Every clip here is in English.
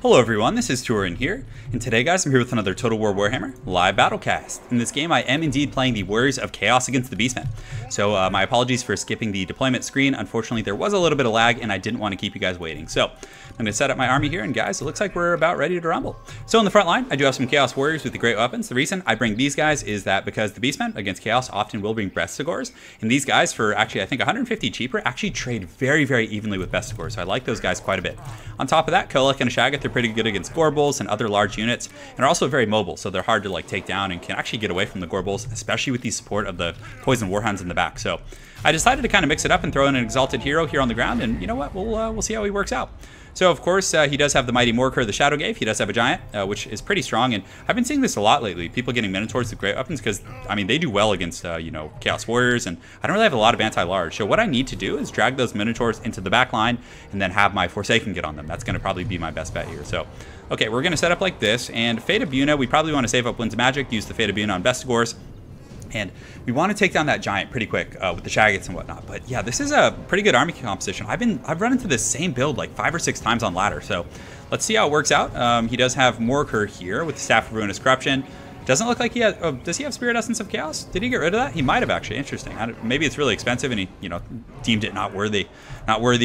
Hello everyone, this is Turin here, and today guys I'm here with another Total War Warhammer live battlecast. In this game I am indeed playing the Warriors of Chaos against the Beastmen. So my apologies for skipping the deployment screen. Unfortunately there was a little bit of lag and I didn't want to keep you guys waiting. So I'm going to set up my army here, and guys, it looks like we're about ready to rumble. So in the front line I do have some Chaos Warriors with the great weapons. The reason I bring these guys is that because the Beastmen against Chaos often will bring Bestigors, and these guys for actually I think 150 cheaper actually trade very evenly with Bestigors. So I like those guys quite a bit. On top of that, Kolek and Shagath are pretty good against Gorbals and other large units, and are also very mobile, so they're hard to like take down and can actually get away from the Gorbals, especially with the support of the Poison Warhounds in the back. So I decided to kind of mix it up and throw in an Exalted Hero here on the ground, and you know what, we'll see how he works out. So of course he does have the Mighty Morker, the Shadow Gave. He does have a Giant, which is pretty strong, and I've been seeing this a lot lately. People getting Minotaurs with great weapons because I mean they do well against you know, Chaos Warriors, and I don't really have a lot of anti-large. So what I need to do is drag those Minotaurs into the back line and then have my Forsaken get on them. That's going to probably be my best bet here. So okay, we're going to set up like this, and Fate of Buna, we probably want to save up Winds of Magic, use the Fate of Buna on Bestigors. And we want to take down that Giant pretty quick with the Shagaths and whatnot. But yeah, this is a pretty good army composition. I've run into this same build like 5 or 6 times on ladder. So let's see how it works out. He does have Morker here with the Staff of Ruinous Corruption. Doesn't look like he has. Oh, does he have Spirit Essence of Chaos? Did he get rid of that? He might have actually. Interesting. Maybe it's really expensive and he, you know, deemed it not worthy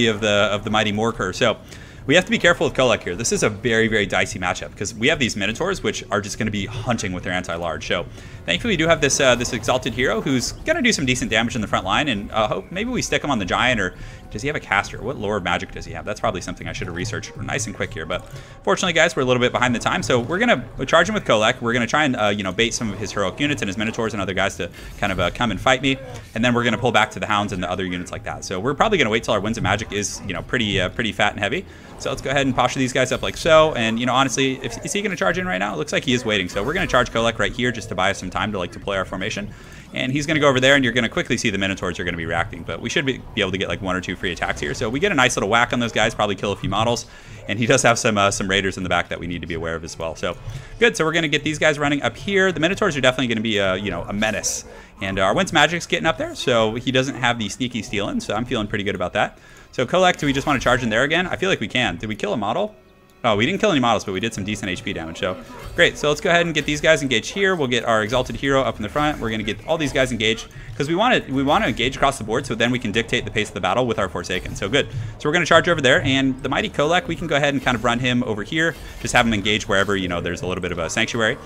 of the Mighty Morker. So we have to be careful with Kolek here. This is a very dicey matchup because we have these Minotaurs which are just going to be hunting with their anti-large. So thankfully we do have this this Exalted Hero who's going to do some decent damage in the front line, and hope maybe we stick him on the Giant. Or does he have a caster? What lore magic does he have? That's probably something I should have researched nice and quick here. But fortunately guys, we're a little bit behind the time, so we're going to charge him with Kolek. We're going to try and you know, bait some of his heroic units and his Minotaurs and other guys to kind of come and fight me, and then we're going to pull back to the Hounds and the other units like that. So we're probably going to wait till our Winds of Magic is, you know, pretty fat and heavy. So let's go ahead and posture these guys up like so. And you know, honestly, is he going to charge in right now? It looks like he is waiting. So we're going to charge Kolek right here just to buy us some time to like deploy our formation. And he's going to go over there, and you're going to quickly see the Minotaurs are going to be reacting. But we should be able to get like 1 or 2 free attacks here. So we get a nice little whack on those guys, probably kill a few models. And he does have some raiders in the back that we need to be aware of as well. So good. So we're going to get these guys running up here. The Minotaurs are definitely going to be you know, a menace. And our Winds Magic's getting up there, so he doesn't have the sneaky stealing. So I'm feeling pretty good about that. So Kolek, do we just want to charge in there again? I feel like we can. Did we kill a model? Oh, we didn't kill any models, but we did some decent HP damage. So great. So let's go ahead and get these guys engaged here. We'll get our Exalted Hero up in the front. We're going to get all these guys engaged because we want to engage across the board, so then we can dictate the pace of the battle with our Forsaken. So good. So we're going to charge over there, and the Mighty Kolek, we can go ahead and kind of run him over here. Just have him engage wherever, you know, there's a little bit of a sanctuary.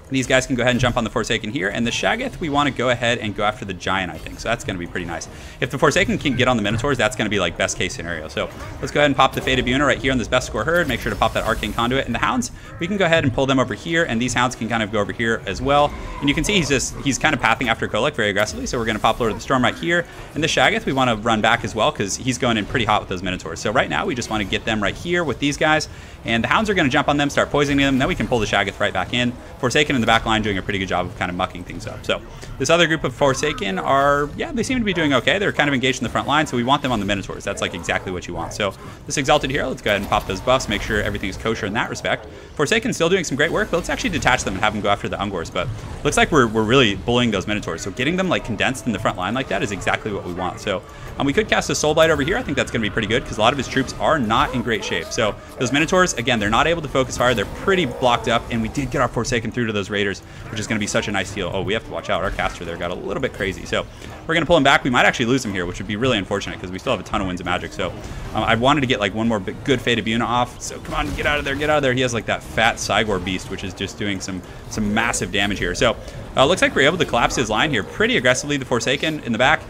These guys can go ahead and jump on the Forsaken here, and the Shagath, we want to go ahead and go after the Giant, I think. So that's going to be pretty nice. If the Forsaken can get on the Minotaurs, that's going to be like best case scenario. So let's go ahead and pop the Fate of Buna right here on this Bestigor herd. Make sure to pop that Arcane Conduit. And the Hounds, we can go ahead and pull them over here, and these Hounds can kind of go over here as well. And you can see he's kind of pathing after Kolek very aggressively. So we're going to pop Lord of the Storm right here. And the Shagath, we want to run back as well because he's going in pretty hot with those Minotaurs. So right now we just want to get them right here with these guys. And the Hounds are going to jump on them, start poisoning them. Then we can pull the Shagath right back in. Forsaken in the back line doing a pretty good job of kind of mucking things up. So this other group of Forsaken are, yeah, they seem to be doing okay. They're kind of engaged in the front line, so we want them on the Minotaurs. That's like exactly what you want. So this Exalted Hero, let's go ahead and pop those buffs, make sure everything's kosher in that respect. Forsaken still doing some great work, but let's actually detach them and have them go after the Ungors. But looks like we're really bullying those Minotaurs. So getting them like condensed in the front line like that is exactly what we want. So we could cast a Soul Blight over here. I think that's going to be pretty good because a lot of his troops are not in great shape. So those Minotaurs, again, they're not able to focus fire. They're pretty blocked up, and we did get our Forsaken through to those Raiders, which is going to be such a nice deal. Oh, we have to watch out. Our caster there got a little bit crazy. So we're going to pull him back. We might actually lose him here, which would be really unfortunate because we still have a ton of Winds of Magic. So I wanted to get like one more good Fate of Buna off. So come on, get out of there, get out of there. He has like that fat Cygor beast, which is just doing some massive damage here. So looks like we're able to collapse his line here pretty aggressively. The Forsaken in the back.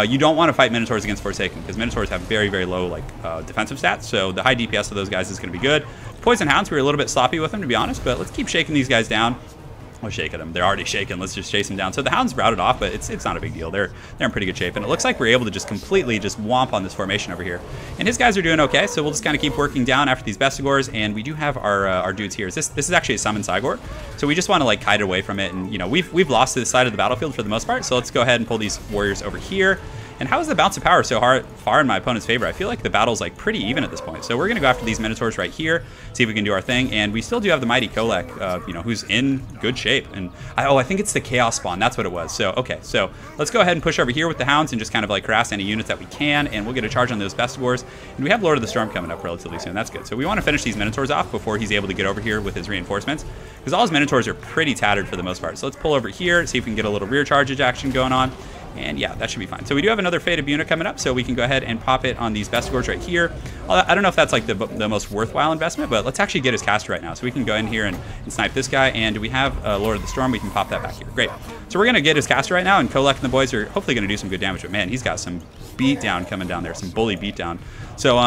You don't want to fight Minotaurs against Forsaken because Minotaurs have very low like defensive stats. So the high DPS of those guys is going to be good. Poison Hounds, we were a little bit sloppy with them, to be honest, but let's keep shaking these guys down. We'll shake at them. They're already shaken. Let's just chase them down. So the Hounds routed off, but it's not a big deal. They're in pretty good shape, and it looks like we're able to just completely just womp on this formation over here. And his guys are doing okay, so we'll just kind of keep working down after these Bestigors, and we do have our dudes here. This is actually a summon Cygor, so we just want to like kite away from it, and you know we've lost to this side of the battlefield for the most part. So let's go ahead and pull these warriors over here. And how is the bounce of power so far in my opponent's favor? I feel like the battle's like pretty even at this point. So we're going to go after these Minotaurs right here, see if we can do our thing. And we still do have the mighty Kolek, you know, who's in good shape. And I think it's the Chaos Spawn. That's what it was. So, okay. So let's go ahead and push over here with the Hounds and just kind of like harass any units that we can. And we'll get a charge on those Bestigors. And we have Lord of the Storm coming up relatively soon. That's good. So we want to finish these Minotaurs off before he's able to get over here with his reinforcements, because all his Minotaurs are pretty tattered for the most part. So let's pull over here, see if we can get a little rear charge action going on. And yeah, that should be fine. So we do have another Fated unit coming up, so we can go ahead and pop it on these Bestigors right here. I don't know if that's like the most worthwhile investment, but let's actually get his caster right now. So we can go in here and snipe this guy. And do we have Lord of the Storm? We can pop that back here. Great. So we're going to get his caster right now, and Kolek and the boys are hopefully going to do some good damage. But man, he's got some beatdown coming down there, some bully beatdown. So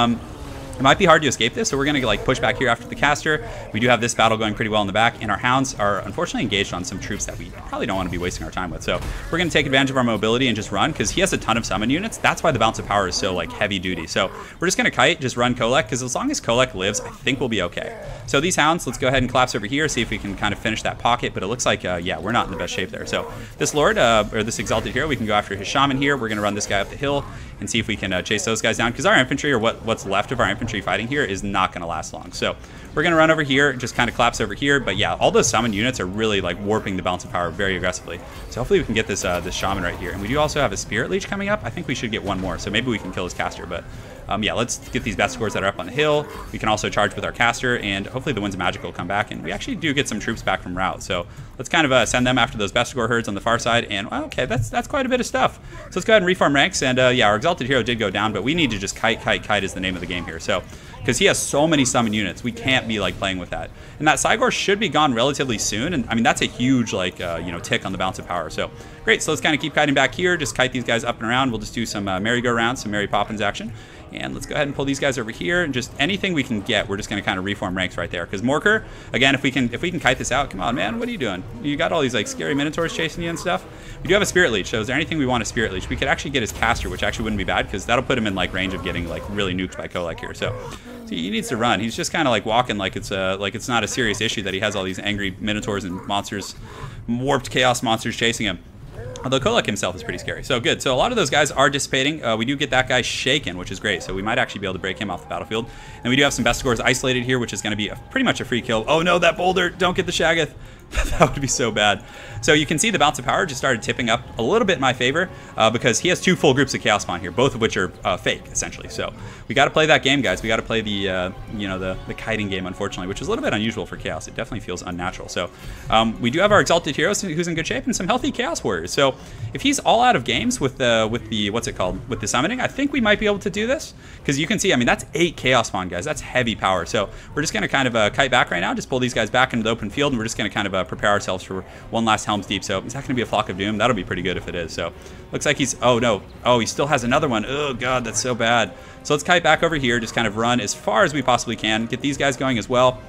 it might be hard to escape this, so we're going to like push back here after the caster. We do have this battle going pretty well in the back, and our Hounds are unfortunately engaged on some troops that we probably don't want to be wasting our time with. So we're going to take advantage of our mobility and just run, because he has a ton of summon units. That's why the bounce of power is so like heavy duty. So we're just going to kite, just run Kolek, because as long as Kolek lives, I think we'll be okay. So these Hounds, let's go ahead and collapse over here, see if we can kind of finish that pocket. But it looks like, yeah, we're not in the best shape there. So this Lord, or this Exalted Hero, we can go after his Shaman here. We're going to run this guy up the hill and see if we can chase those guys down, because our infantry, or what's left of our infantry fighting here, is not going to last long. So we're going to run over here, just kind of collapse over here. But yeah, all those summon units are really like warping the bounce of power very aggressively. So hopefully we can get this this Shaman right here. And we do also have a Spirit Leech coming up. I think we should get one more, so maybe we can kill his caster. But yeah, let's get these Bestigors that are up on the hill. We can also charge with our caster, and hopefully the Winds of Magic will come back. And we actually do get some troops back from route. So let's kind of send them after those Bestigor herds on the far side. And well, okay, that's quite a bit of stuff. So let's go ahead and reform ranks. And yeah, our Exalted Hero did go down, but we need to just kite is the name of the game here. So because he has so many summon units, we can't be like playing with that. And that Cygor should be gone relatively soon. And I mean, that's a huge like you know, tick on the bounce of power. So great. So let's kind of keep kiting back here. Just kite these guys up and around. We'll just do some merry-go-round, some Mary Poppins action. And let's go ahead and pull these guys over here, and just anything we can get, we're just going to kind of reform ranks right there. Because Morker, again, if we can kite this out, come on, man, what are you doing? You got all these like scary Minotaurs chasing you and stuff. We do have a Spirit Leech, so is there anything we want a Spirit Leech? We could actually get his caster, which actually wouldn't be bad, because that'll put him in like range of getting like really nuked by Kolek here. So he needs to run. He's just kind of like walking like it's not a serious issue that he has all these angry Minotaurs and monsters, warped chaos monsters chasing him. Although Kolek himself is pretty scary. So good. So a lot of those guys are dissipating. We do get that guy shaken, which is great. So we might actually be able to break him off the battlefield. And we do have some Bestigors isolated here, which is going to be pretty much a free kill. Oh no, that boulder. Don't get the Shaggoth. That would be so bad. So you can see the bounce of power just started tipping up a little bit in my favor because he has two full groups of Chaos Spawn here, both of which are fake, essentially. So we got to play that game, guys. We got to play the, you know, the kiting game, unfortunately, which is a little bit unusual for Chaos. It definitely feels unnatural. So we do have our Exalted Hero who's in good shape and some healthy Chaos Warriors. So if he's all out of games with the what's it called, with the summoning, I think we might be able to do this, because you can see, I mean, that's 8 Chaos Spawn, guys. That's heavy power. So we're just going to kind of kite back right now, just pull these guys back into the open field, and we're just going to kind of prepare ourselves for one last Helm's Deep. So is that going to be a Flock of Doom? That'll be pretty good if it is. So looks like he's, oh no, oh, he still has another one. Oh god, that's so bad. So let's kite back over here, just kind of run as far as we possibly can, get these guys going as well.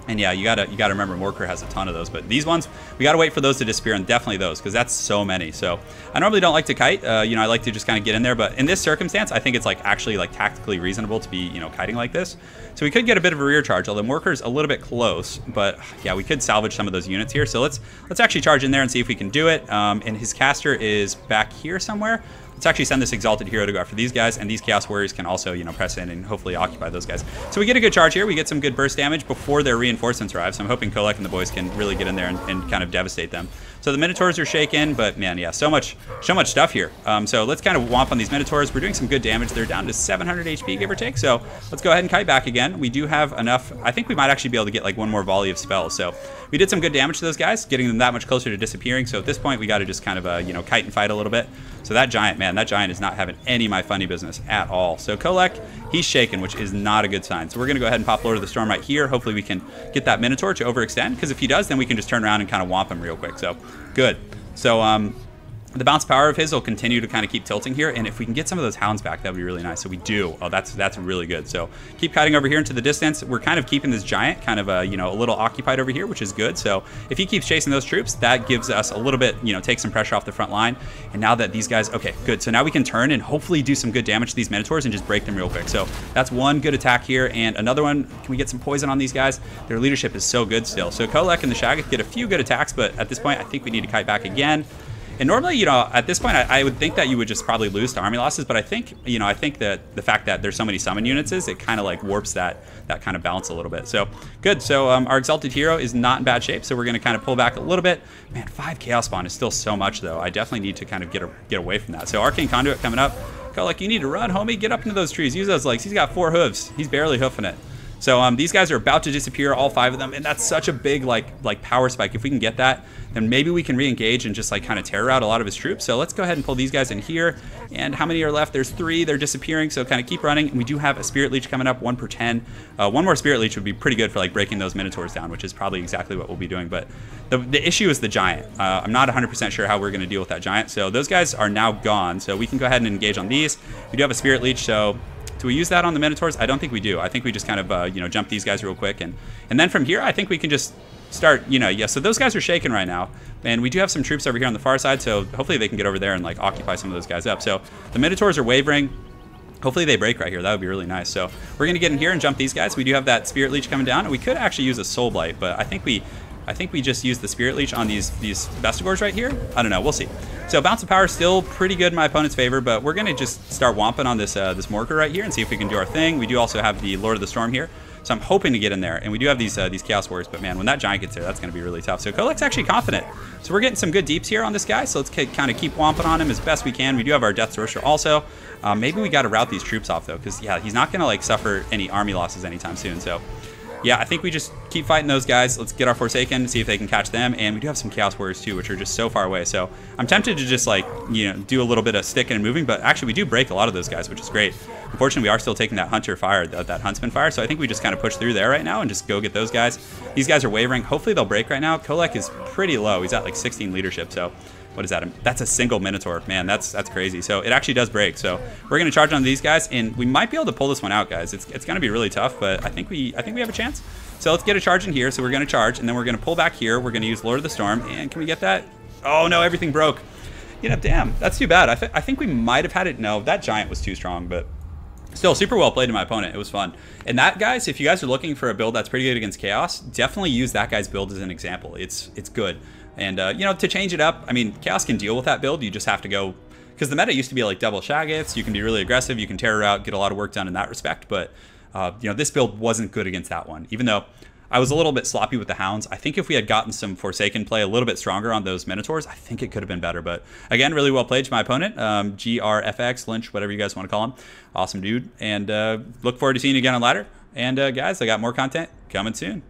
And yeah, you gotta remember Morker has a ton of those, but these ones, we gotta wait for those to disappear, and definitely those, because that's so many. So I normally don't like to kite, you know, I like to just kind of get in there, but in this circumstance, I think it's like actually like tactically reasonable to be, you know, kiting like this. So we could get a bit of a rear charge, although Morker's a little bit close, but yeah, we could salvage some of those units here. So let's actually charge in there and see if we can do it. And his caster is back here somewhere. Let's actually send this Exalted Hero to go after these guys, and these Chaos Warriors can also, you know, press in and hopefully occupy those guys. So we get a good charge here. We get some good burst damage before their reinforcements arrive. So I'm hoping Kolek and the boys can really get in there and kind of devastate them. So the Minotaurs are shaken, but man, yeah, so much stuff here. So let's kind of womp on these Minotaurs. We're doing some good damage. They're down to 700 HP, give or take. So let's go ahead and kite back again. We do have enough. I think we might actually be able to get like one more volley of spells. So we did some good damage to those guys, getting them that much closer to disappearing. So at this point, we got to just kind of, you know, kite and fight a little bit. So that giant, man, that giant is not having any of my funny business at all. So Kolek, he's shaken, which is not a good sign. So we're going to go ahead and pop Lord of the Storm right here. Hopefully we can get that Minotaur to overextend, because if he does, then we can just turn around and kind of womp him real quick. So good. So the bounce power of his will continue to kind of keep tilting here, and if we can get some of those Hounds back, that would be really nice. So we do. Oh, that's really good. So keep kiting over here into the distance. We're kind of keeping this giant kind of you know, a little occupied over here, which is good. So if he keeps chasing those troops, that gives us a little bit, you know, take some pressure off the front line. And now that these guys, okay, good. So now we can turn and hopefully do some good damage to these Minotaurs and just break them real quick. So that's one good attack here, and another one. Can we get some poison on these guys? Their leadership is so good still. So Kolek and the Shaggoth get a few good attacks, but at this point, I think we need to kite back again. And normally, you know, at this point, I would think that you would just probably lose to army losses, but I think, you know, I think that the fact that there's so many summon units it kind of like warps that kind of balance a little bit. So good. So our Exalted Hero is not in bad shape, so we're going to kind of pull back a little bit. Man, 5 Chaos Spawn is still so much, though. I definitely need to kind of get away from that. So Arcane Conduit coming up. Go like, you need to run, homie. Get up into those trees. Use those legs. He's got 4 hooves. He's barely hoofing it. So these guys are about to disappear, all 5 of them, and that's such a big like power spike. If we can get that, then maybe we can re-engage and just like kind of terror out a lot of his troops. So let's go ahead and pull these guys in here. And how many are left? There's 3. They're disappearing, so kind of keep running. And we do have a Spirit Leech coming up, 1 per 10. 1 more Spirit Leech would be pretty good for like breaking those Minotaurs down, which is probably exactly what we'll be doing. But the issue is the Giant. I'm not 100% sure how we're going to deal with that Giant. So those guys are now gone. So we can go ahead and engage on these. We do have a Spirit Leech, so do we use that on the Minotaurs? I don't think we do. I think we just kind of, you know, jump these guys real quick. And then from here, I think we can just start, you know, yeah, so those guys are shaking right now. And we do have some troops over here on the far side, so hopefully they can get over there and, like, occupy some of those guys up. So the Minotaurs are wavering. Hopefully they break right here. That would be really nice. So we're going to get in here and jump these guys. We do have that Spirit Leech coming down. And we could actually use a Soul Blight, but I think we just use the Spirit Leech on these Vestigores right here. I don't know. We'll see. So Bounce of Power is still pretty good in my opponent's favor, but we're going to just start womping on this this Morker right here and see if we can do our thing. We do also have the Lord of the Storm here, so I'm hoping to get in there. And we do have these Chaos Warriors, but man, when that Giant gets there, that's going to be really tough. So Kolek's actually confident. So we're getting some good deeps here on this guy, so let's kind of keep womping on him as best we can. We do have our Death Sorcerer also. Maybe we got to route these troops off, though, because, yeah, he's not going to, like, suffer any army losses anytime soon. So yeah, I think we just keep fighting those guys. Let's get our Forsaken, see if they can catch them. And we do have some Chaos Warriors too, which are just so far away. So I'm tempted to just, like, you know, do a little bit of sticking and moving, but actually we do break a lot of those guys, which is great. Unfortunately, we are still taking that Hunter fire, that Huntsman fire. So I think we just kind of push through there right now and just go get those guys. These guys are wavering. Hopefully they'll break right now. Kolek is pretty low. He's at like 16 leadership. So what is that? That's a single Minotaur. Man, that's crazy. So it actually does break. So we're going to charge on these guys, and we might be able to pull this one out, guys. It's going to be really tough, but I think we have a chance. So let's get a charge in here. So we're going to charge, and then we're going to pull back here. We're going to use Lord of the Storm, and can we get that? Oh, no, everything broke. You know, damn, that's too bad. I think we might have had it. No, that Giant was too strong, but still super well played to my opponent. It was fun. And that, guys, if you guys are looking for a build that's pretty good against Chaos, definitely use that guy's build as an example. It's good. And, you know, to change it up, I mean, Chaos can deal with that build. You just have to go, because the meta used to be like double Shaggoths. You can be really aggressive. You can terror out, get a lot of work done in that respect. But, you know, this build wasn't good against that one. Even though I was a little bit sloppy with the Hounds, I think if we had gotten some Forsaken play a little bit stronger on those Minotaurs, I think it could have been better. But, again, really well played to my opponent. GRFX, Lynch, whatever you guys want to call him. Awesome dude. And look forward to seeing you again on Ladder. And, guys, I got more content coming soon.